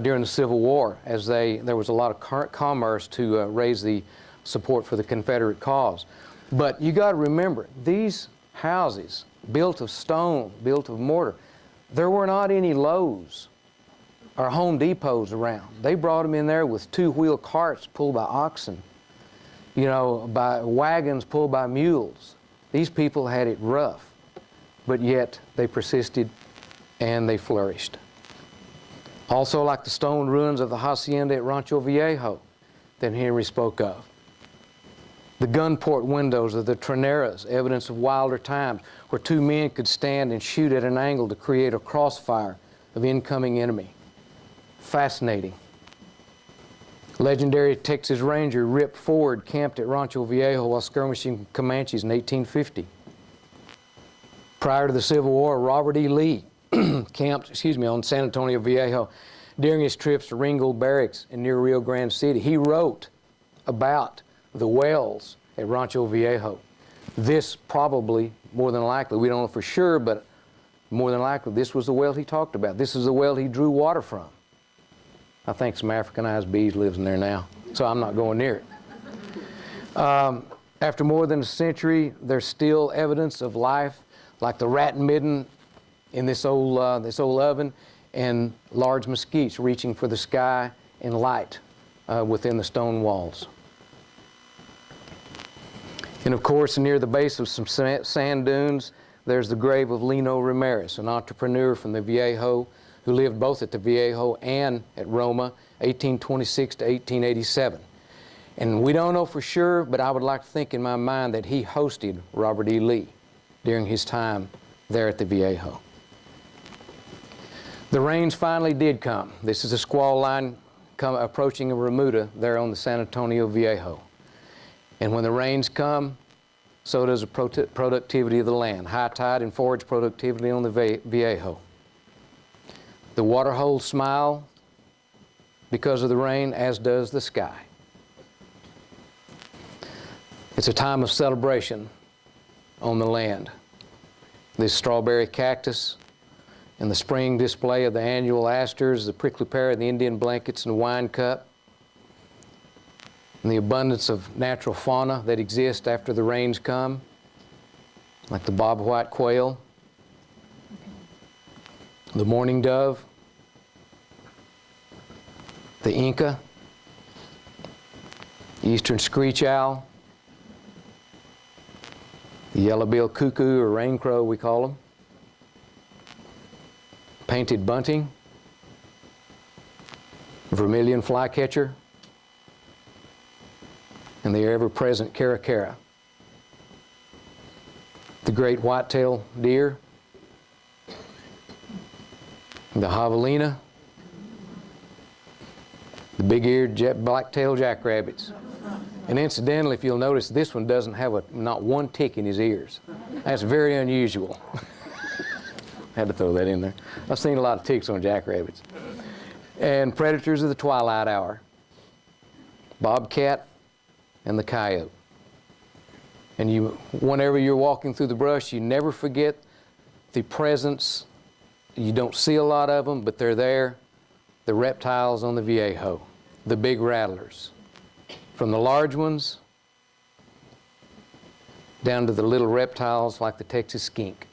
D: during the Civil War, as there was a lot of commerce to raise the support for the Confederate cause. But you got to remember, these houses, built of stone, built of mortar, there were not any Lowe's or Home Depots around. They brought them in there with 2-wheel carts pulled by oxen, you know, by wagons pulled by mules. These people had it rough, but yet they persisted and they flourished. Also, like the stone ruins of the hacienda at Rancho Viejo that Henry spoke of. The gunport windows of the troneras, evidence of wilder times, where 2 men could stand and shoot at an angle to create a crossfire of incoming enemy. Fascinating. Legendary Texas Ranger Rip Ford camped at Rancho Viejo while skirmishing Comanches in 1850. Prior to the Civil War, Robert E. Lee camped, on San Antonio Viejo during his trips to Ringgold Barracks in near Rio Grande City. He wrote about the wells at Rancho Viejo. This probably, more than likely, we don't know for sure, but more than likely, this was the well he talked about. This is the well he drew water from. I think some Africanized bees lives in there now, so I'm not going near it. After more than a century, there's still evidence of life, like the rat midden in this old oven, and large mesquites reaching for the sky and light within the stone walls. And of course, near the base of some sand dunes, there's the grave of Lino Ramirez, an entrepreneur from the Viejo who lived both at the Viejo and at Roma, 1826 to 1887. And we don't know for sure, but I would like to think in my mind that he hosted Robert E. Lee during his time there at the Viejo. The rains finally did come. This is a squall line approaching a remuda there on the San Antonio Viejo. And when the rains come, so does the productivity of the land. High tide and forage productivity on the Viejo. The water holes smile because of the rain, as does the sky. It's a time of celebration on the land. This strawberry cactus and the spring display of the annual asters, the prickly pear, the Indian blankets, and the wine cup, and the abundance of natural fauna that exists after the rains come, like the bobwhite quail, the mourning dove, the Inca, the eastern screech owl, the yellow-billed cuckoo or rain crow, we call them, painted bunting, vermilion flycatcher, and the ever-present caracara. The great whitetail deer, the javelina, the big-eared black-tailed jackrabbits. And incidentally, if you'll notice, this one doesn't have not one tick in his ears. That's very unusual. Had to throw that in there. I've seen a lot of ticks on jackrabbits. And predators of the twilight hour, bobcat and the coyote. And whenever you're walking through the brush, you never forget the presence. You don't see a lot of them, but they're there. The reptiles on the Viejo, the big rattlers. From the large ones down to the little reptiles like the Texas skink.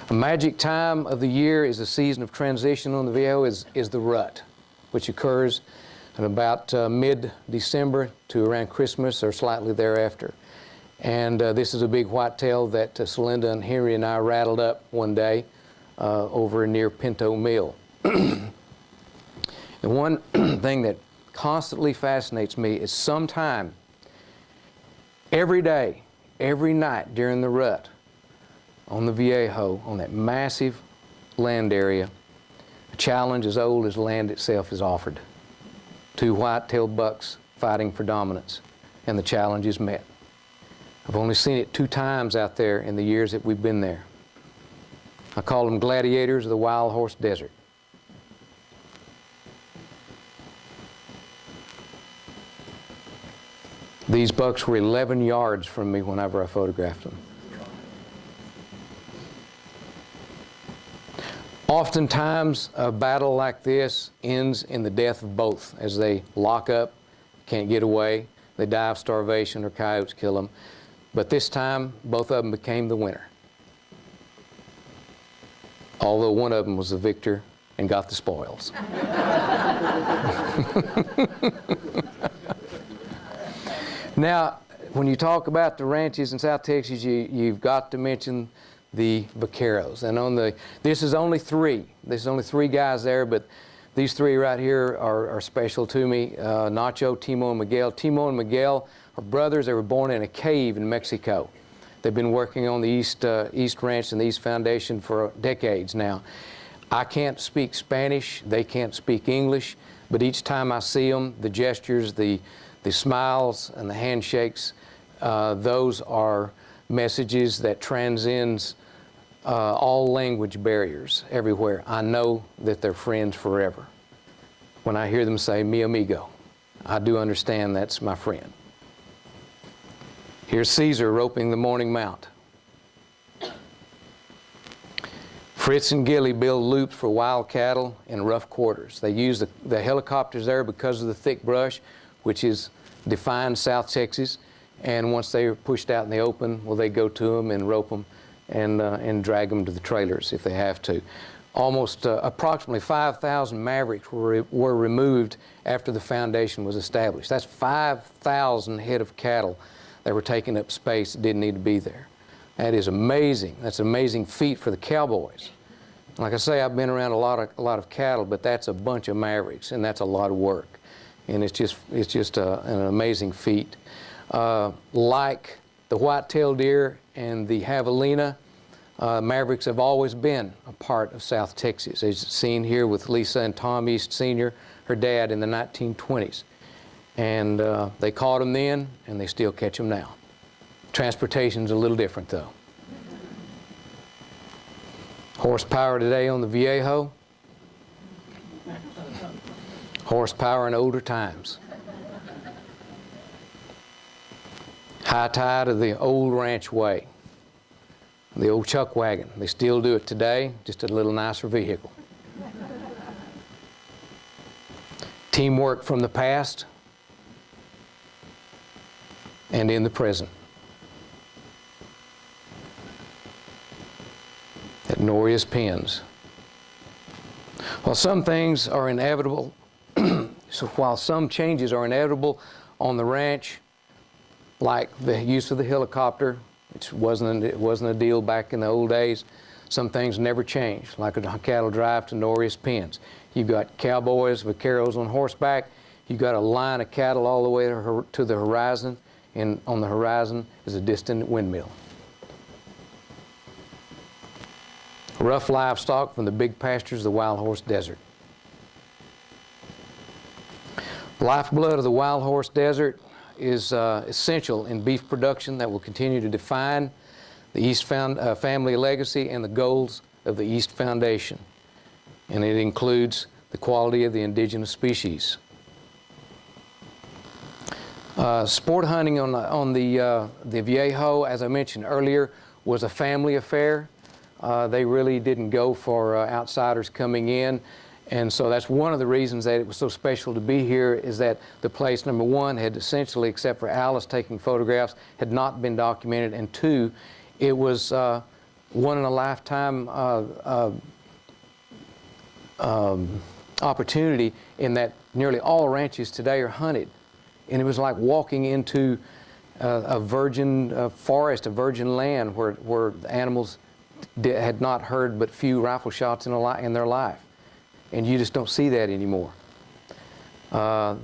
D: A magic time of the year is a season of transition on the Viejo is the rut, which occurs at about mid-December to around Christmas or slightly thereafter. And this is a big whitetail that Celinda and Henry and I rattled up one day over near Pinto Mill. The one thing that constantly fascinates me is sometime, every day, every night during the rut, on the Viejo, on that massive land area, a challenge as old as land itself is offered. Two white-tailed bucks fighting for dominance, and the challenge is met. I've only seen it 2 times out there in the years that we've been there. I call them gladiators of the wild horse desert. These bucks were 11 yards from me whenever I photographed them. Oftentimes, a battle like this ends in the death of both as they lock up, can't get away, they die of starvation or coyotes kill them. But this time, both of them became the winner. Although one of them was the victor and got the spoils. Now, when you talk about the ranches in South Texas, you've got to mention the vaqueros. And this is only 3. There's only 3 guys there, but these 3 right here are special to me. Nacho, Timo, and Miguel. Timo and Miguel are brothers. They were born in a cave in Mexico. They've been working on the East Ranch and the East Foundation for decades now. I can't speak Spanish. They can't speak English. But each time I see them, the gestures, the smiles and the handshakes, those are messages that transcends all language barriers everywhere. I know that they're friends forever. When I hear them say, mi amigo, I do understand that's my friend. Here's Caesar roping the morning mount. Fritz and Gilly build loops for wild cattle in rough quarters. They use the helicopters there because of the thick brush, which is defined South Texas. And once they are pushed out in the open, well, they go to them and rope them and drag them to the trailers if they have to. Almost approximately 5,000 Mavericks were removed after the foundation was established. That's 5,000 head of cattle that were taking up space that didn't need to be there. That is amazing. That's an amazing feat for the cowboys. Like I say, I've been around a lot of cattle, but that's a bunch of Mavericks, and that's a lot of work. And it's just an amazing feat. Like the white-tailed deer and the javelina, Mavericks have always been a part of South Texas, as seen here with Lisa and Tom East Sr., her dad, in the 1920s. And they caught them then, and they still catch them now. Transportation's a little different, though. Horsepower today on the Viejo. Horsepower in older times. High tide of the old ranch way. The old chuck wagon. They still do it today, just a little nicer vehicle. Teamwork from the past and in the present. At Noria's Pens. While some things are inevitable, so while some changes are inevitable on the ranch, like the use of the helicopter, which wasn't a deal back in the old days, Some things never change, like a cattle drive to Norris Pens. You've got cowboys, vaqueros on horseback. You've got a line of cattle all the way to the horizon, and on the horizon is a distant windmill. Rough livestock from the big pastures of the Wild Horse Desert. The lifeblood of the Wild Horse Desert is essential in beef production that will continue to define the East family legacy and the goals of the East Foundation. And it includes the quality of the indigenous species. Sport hunting on the Viejo, as I mentioned earlier, was a family affair. They really didn't go for outsiders coming in. And so that's one of the reasons that it was so special to be here, is that the place, number one, had essentially, except for Alice taking photographs, had not been documented. And two, it was one in a lifetime opportunity, in that nearly all ranches today are hunted. And it was like walking into a virgin forest, a virgin land where the animals had not heard but few rifle shots in their life. And you just don't see that anymore.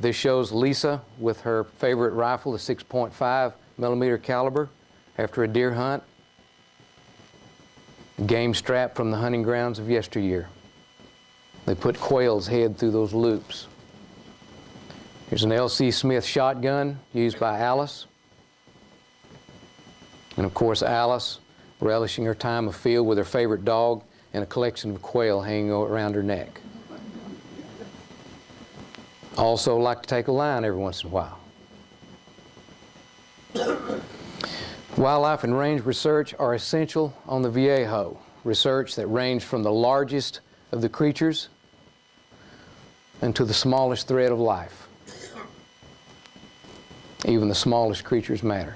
D: This shows Lisa with her favorite rifle, the 6.5 millimeter caliber, after a deer hunt. Game strap from the hunting grounds of yesteryear. They put quail's head through those loops. Here's an L.C. Smith shotgun used by Alice. And of course, Alice relishing her time of field with her favorite dog and a collection of quail hanging around her neck. Also like to take a line every once in a while. Wildlife and range research are essential on the Viejo. Research that range from the largest of the creatures and to the smallest thread of life. Even the smallest creatures matter.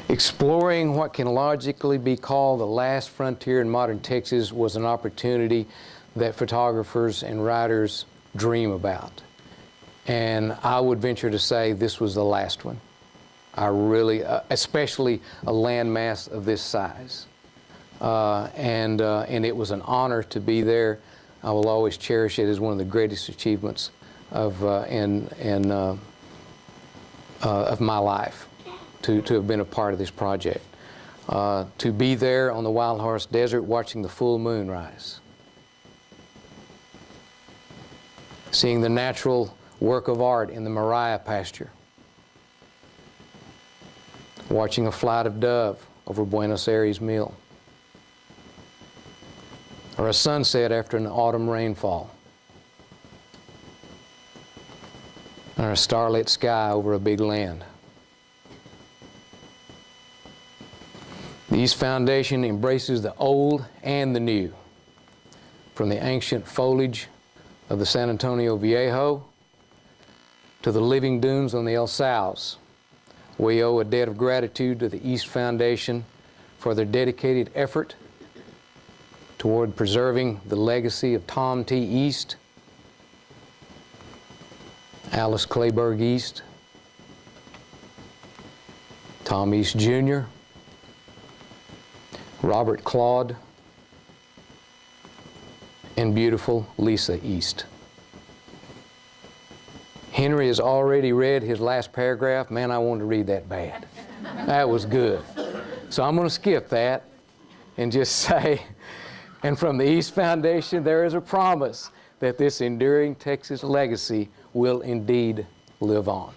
D: Exploring what can logically be called the last frontier in modern Texas was an opportunity that photographers and writers dream about. And I would venture to say this was the last one. I really, especially a landmass of this size. And it was an honor to be there. I will always cherish it as one of the greatest achievements of my life, to have been a part of this project. To be there on the Wild Horse Desert watching the full moon rise. Seeing the natural work of art in the Mariah pasture. Watching a flight of dove over Buenos Aires Mill. Or a sunset after an autumn rainfall. Or a starlit sky over a big land. The East Foundation embraces the old and the new. From the ancient foliage of the San Antonio Viejo to the living dunes on the El Sauz. We owe a debt of gratitude to the East Foundation for their dedicated effort toward preserving the legacy of Tom T. East, Alice Clayburgh East, Tom East Jr., Robert Claude, and beautiful Lisa East. Henry has already read his last paragraph. Man, I wanted to read that bad. That was good. So I'm going to skip that and just say, and from the East Foundation, there is a promise that this enduring Texas legacy will indeed live on.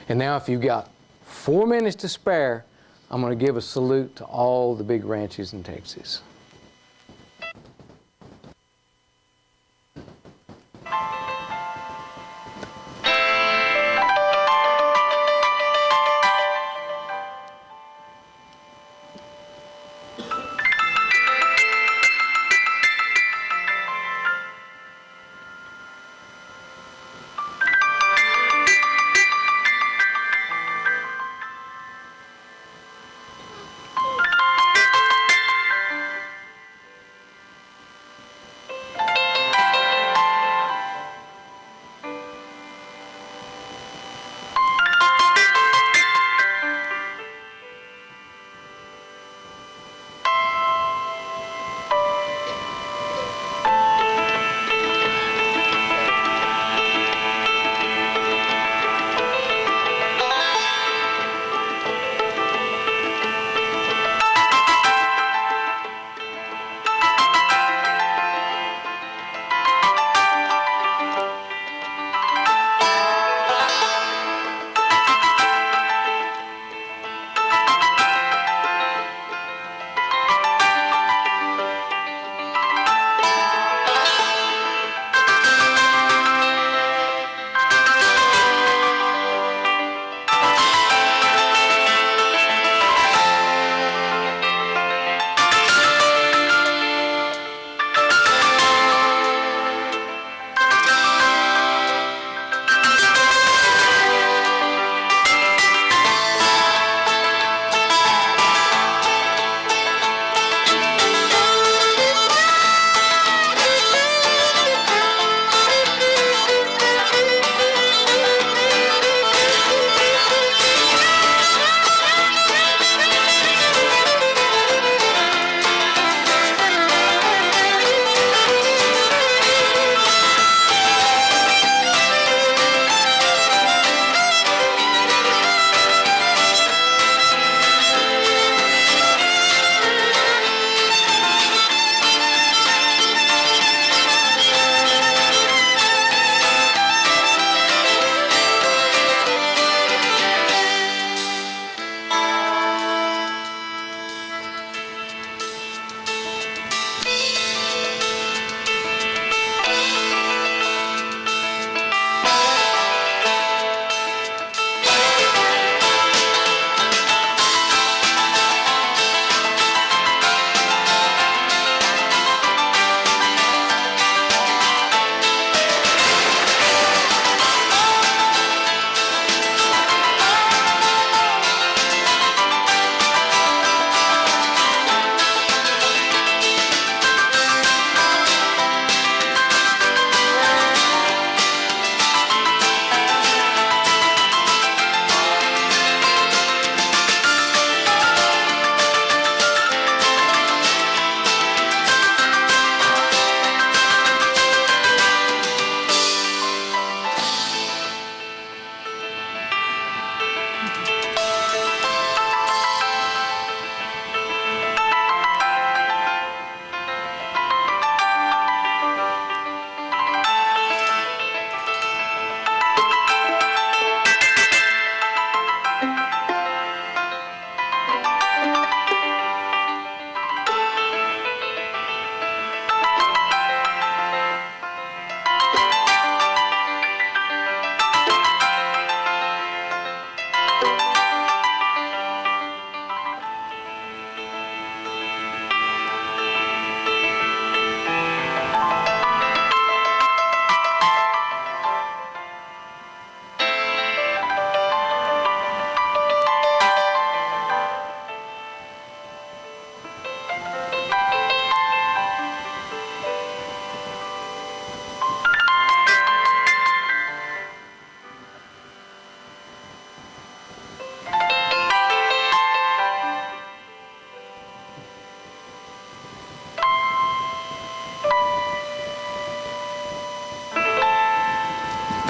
D: And now, if you've got 4 minutes to spare, I'm going to give a salute to all the big ranches in Texas.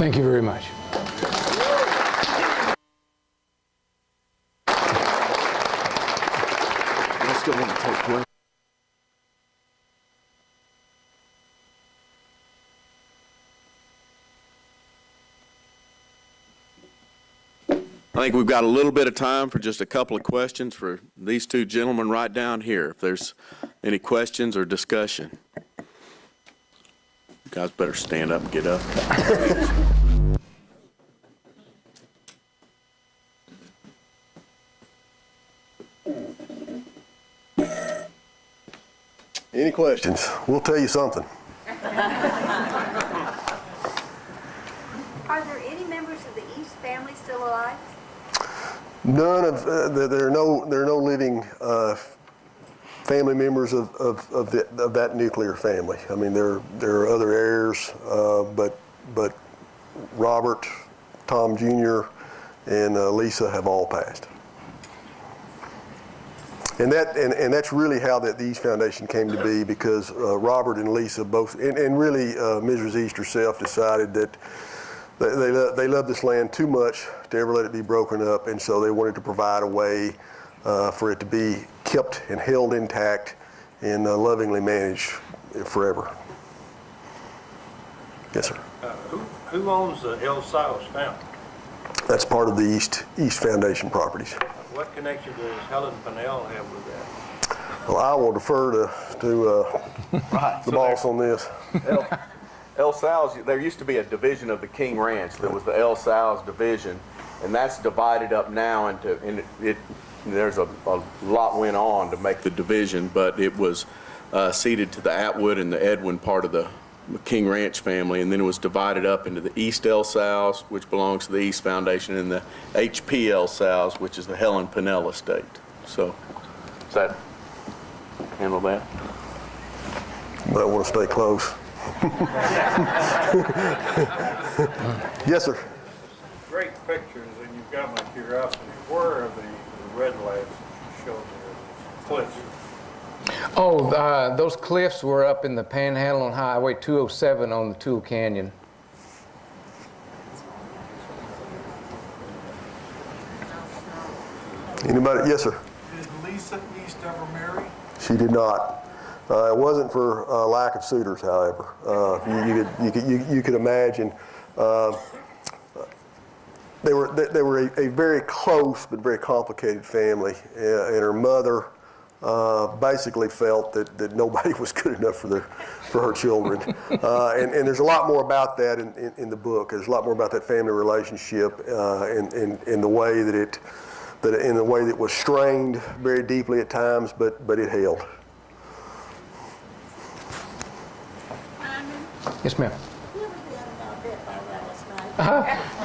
D: Thank you very much.
B: Let's go on and take questions. I think we've got a little bit of time for just a couple of questions for these two gentlemen right down here. If there's any questions or discussion. You guys better stand up and get up.
C: Any questions? We'll tell you something.
E: Are there any members of the East family still alive?
C: None of there are no living family members of that nuclear family. I mean, there are other heirs, but Robert, Tom Jr., and Lisa have all passed. And that's really how the East Foundation came to be, because Robert and Lisa both, and really Mrs. East herself, decided that they loved this land too much to ever let it be broken up, and so they wanted to provide a way for it to be kept and held intact and lovingly managed forever. Yes, sir.
F: Who owns the El Saos now?
C: That's part of the East Foundation properties.
F: What connection does Helen Pinnell have with that?
C: Well, I will defer to
B: Right.
C: the boss on this.
B: El Sal's, there used to be a division of the King Ranch. There was the El Sal's division, and that's divided up now into, there's a lot went on to make the division, but it was ceded to the Atwood and the Edwin part of the King Ranch family, and then it was divided up into the East El Sal's, which belongs to the East Foundation, and the HP El Sal's, which is the Helen Pinnell estate. So, does that handle that?
C: But I want to stay close. Yes, sir.
F: Great pictures, and you've got my curiosity. Where are the red labs that you showed there, the cliffs?
D: Oh, those cliffs were up in the Panhandle on Highway 207 on the Tool Canyon.
C: Anybody? Yes, sir.
F: Did Lisa East ever marry?
C: She did not. It wasn't for lack of suitors, however. You could imagine. They were a very close but very complicated family, and her mother basically felt that nobody was good enough for her children. And there's a lot more about that in the book. There's a lot more about that family relationship in the way that it was strained very deeply at times, but it held.
D: Yes, ma'am.
E: You ever heard about that by last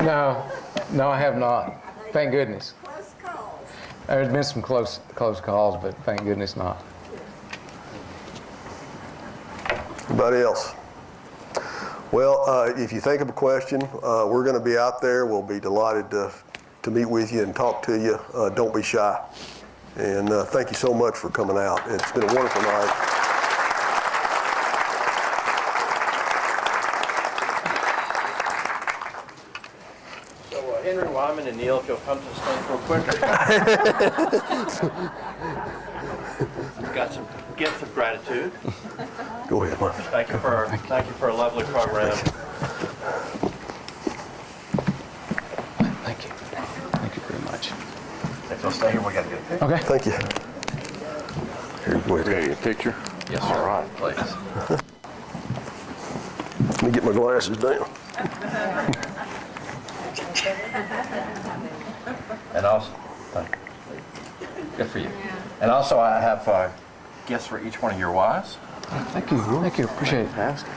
E: night?
D: No, I have not. Thank goodness.
E: Close calls.
D: There's been some close calls, but thank goodness not.
C: Anybody else? Well, if you think of a question, we're going to be out there. We'll be delighted to meet with you and talk to you. Don't be shy. And thank you so much for coming out. It's been a wonderful night.
A: Henry Wyman and Neil, if you'll come to the stage real quick. Got some gifts of gratitude.
C: Go ahead, Mark.
A: Thank you for a lovely program.
D: Thank you. Thank you very much.
A: If you'll stay here, we got to get a picture.
D: Okay.
C: Thank you. Here, go ahead.
B: Get a picture?
A: Yes, sir. All right, please.
C: Let me get my glasses down.
A: And also, good for you. And also, I have gifts for each one of your wives.
D: Thank you. Thank you. Appreciate it.
B: Fantastic.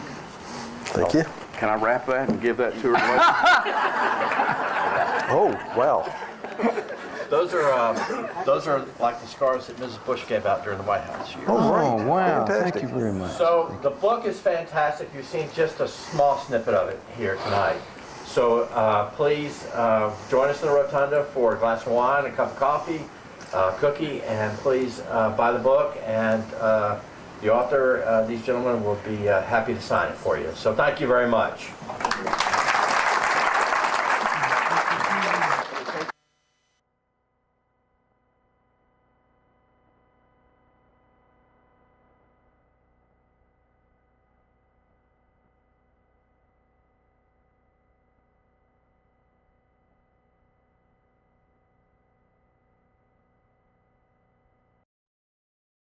C: Thank you.
B: Can I wrap that and give that to her later?
C: Oh, wow.
A: Those are like the scars that Mrs. Bush gave out during the White House years.
C: Oh, great.
D: Oh, wow.
C: Fantastic.
D: Thank you very much.
A: So the book is fantastic. You've seen just a small snippet of it here tonight. So please join us in the rotunda for a glass of wine, a cup of coffee, cookie, and please buy the book. And the author, these gentlemen, will be happy to sign it for you. So thank you very much.